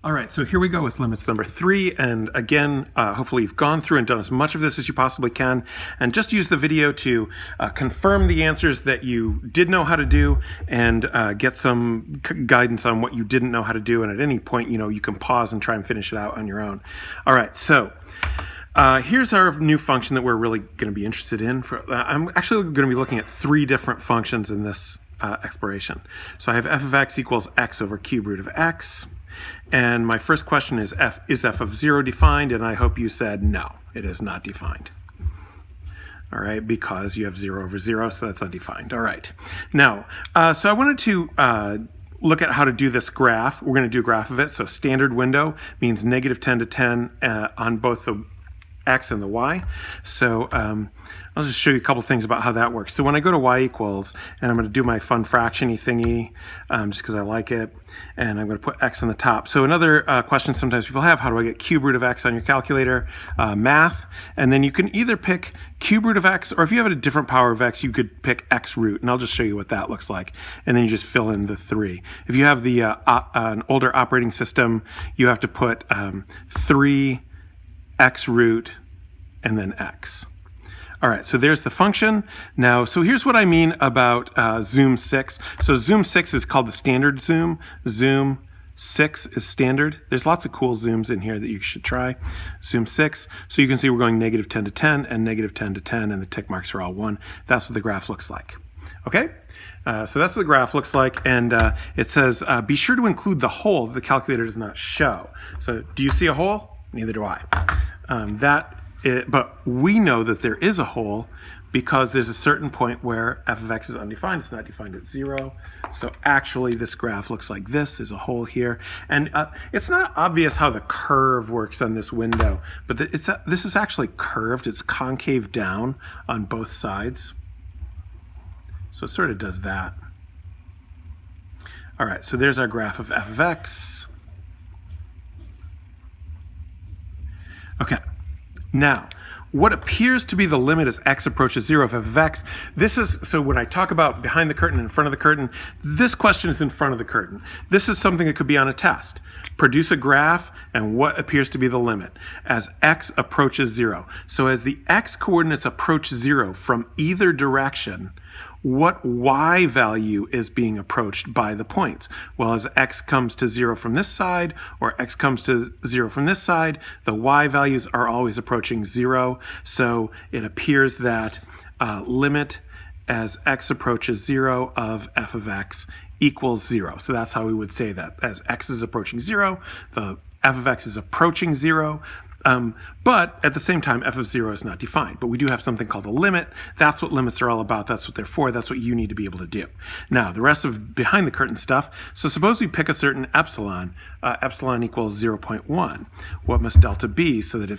All right, so here we go with limits number 3. And again, hopefully you've gone through and done as much of this as you possibly can. And just use the video to confirm the answers that you did know how to do and get some guidance on what you didn't know how to do. And at any point, you can pause and try and finish it out on your own. All right, so here's our new function that we're really going to be interested in. I'm actually going to be looking at 3 different functions in this exploration. So I have f of x equals x over cube root of x. And my first question is f of 0 defined? And I hope you said no, it is not defined. All right, because you have 0 over 0, so that's undefined. All right. Now, so I wanted to look at how to do this graph. We're going to do a graph of it. So standard window means negative 10 to 10 on both the x and the y. So I'll just show you a couple things about how that works. So when I go to y equals, and I'm going to do my fun fraction-y thingy just because I like it, and I'm going to put x on the top. So another question sometimes people have, how do I get cube root of x on your calculator? Math, and then you can either pick cube root of x, or if you have a different power of x, you could pick x root, and I'll just show you what that looks like. And then you just fill in the 3. If you have the an older operating system, you have to put 3 x root and then x. All right, so there's the function. Now, so here's what I mean about zoom 6. So zoom 6 is called the standard zoom. Zoom 6 is standard. There's lots of cool zooms in here that you should try. Zoom 6. So you can see we're going negative 10 to 10 and negative 10 to 10, and the tick marks are all 1. That's what the graph looks like. Okay? So that's what the graph looks like, and it says, be sure to include the hole that the calculator does not show. So do you see a hole? Neither do I. But we know that there is a hole because there's a certain point where f of x is undefined. It's not defined at 0. So actually this graph looks like this. There's a hole here. And it's not obvious how the curve works on this window, but this is actually curved. It's concave down on both sides. So it sort of does that. All right, so there's our graph of f of x. Okay. Now, what appears to be the limit as x approaches 0 of f of x, this is, so when I talk about behind the curtain and in front of the curtain, this question is in front of the curtain. This is something that could be on a test. Produce a graph and what appears to be the limit as x approaches 0. So as the x coordinates approach 0 from either direction, what y value is being approached by the points? Well, as x comes to 0 from this side, or x comes to 0 from this side, the y values are always approaching 0. So it appears that limit as x approaches 0 of f of x equals 0. So that's how we would say that. As x is approaching 0, the f of x is approaching 0. But at the same time, f of 0 is not defined. But we do have something called a limit. That's what limits are all about. That's what they're for. That's what you need to be able to do. Now, the rest of behind the curtain stuff. So suppose we pick a certain epsilon. Epsilon equals 0.1. What must delta be so that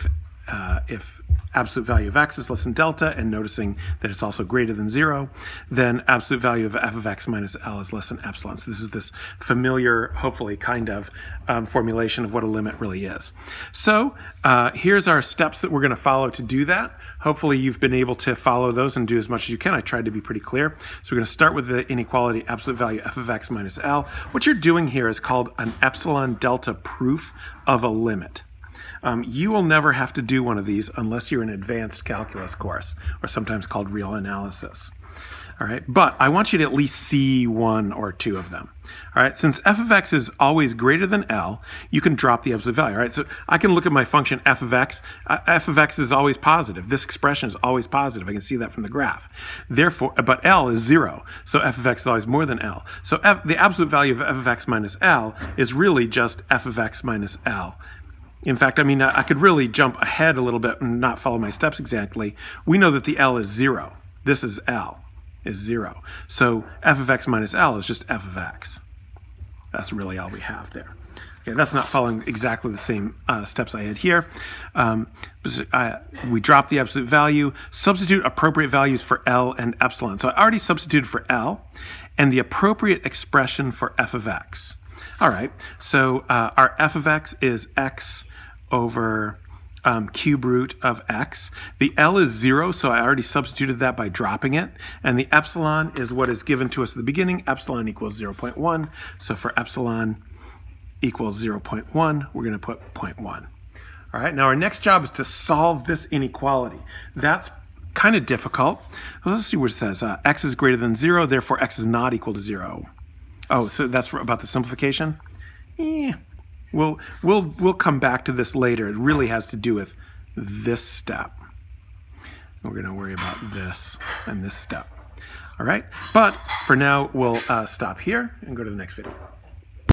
if absolute value of x is less than delta, and noticing that it's also greater than 0, then absolute value of f of x minus L is less than epsilon. So this is this familiar, hopefully, kind of formulation of what a limit really is. So here's our steps that we're going to follow to do that. Hopefully you've been able to follow those and do as much as you can. I tried to be pretty clear. So we're going to start with the inequality absolute value f of x minus L. What you're doing here is called an epsilon delta proof of a limit. You will never have to do one of these unless you're in an advanced calculus course, or sometimes called real analysis. All right, but I want you to at least see 1 or 2 of them. All right, since f of x is always greater than L, you can drop the absolute value. All right, so I can look at my function f of x. F of x is always positive. This expression is always positive. I can see that from the graph. Therefore, but L is 0, so f of x is always more than L. So the absolute value of f of x minus L is really just f of x minus L. In fact, I mean, I could really jump ahead a little bit and not follow my steps exactly. We know that the L is 0. This is L, is 0. So f of x minus L is just f of x. That's really all we have there. Okay, that's not following exactly the same steps I had here. We drop the absolute value, substitute appropriate values for L and epsilon. So I already substituted for L and the appropriate expression for f of x. All right, so our f of x is x over cube root of x. The L is 0, so I already substituted that by dropping it. And the epsilon is what is given to us at the beginning. Epsilon equals 0.1. So for epsilon equals 0.1, we're going to put 0.1. All right, now our next job is to solve this inequality. That's kind of difficult. Let's see what it says. X is greater than 0, therefore x is not equal to 0. Oh, so that's about the simplification? We'll come back to this later. It really has to do with this step. We're going to worry about this and this step. All right, but for now, we'll stop here and go to the next video.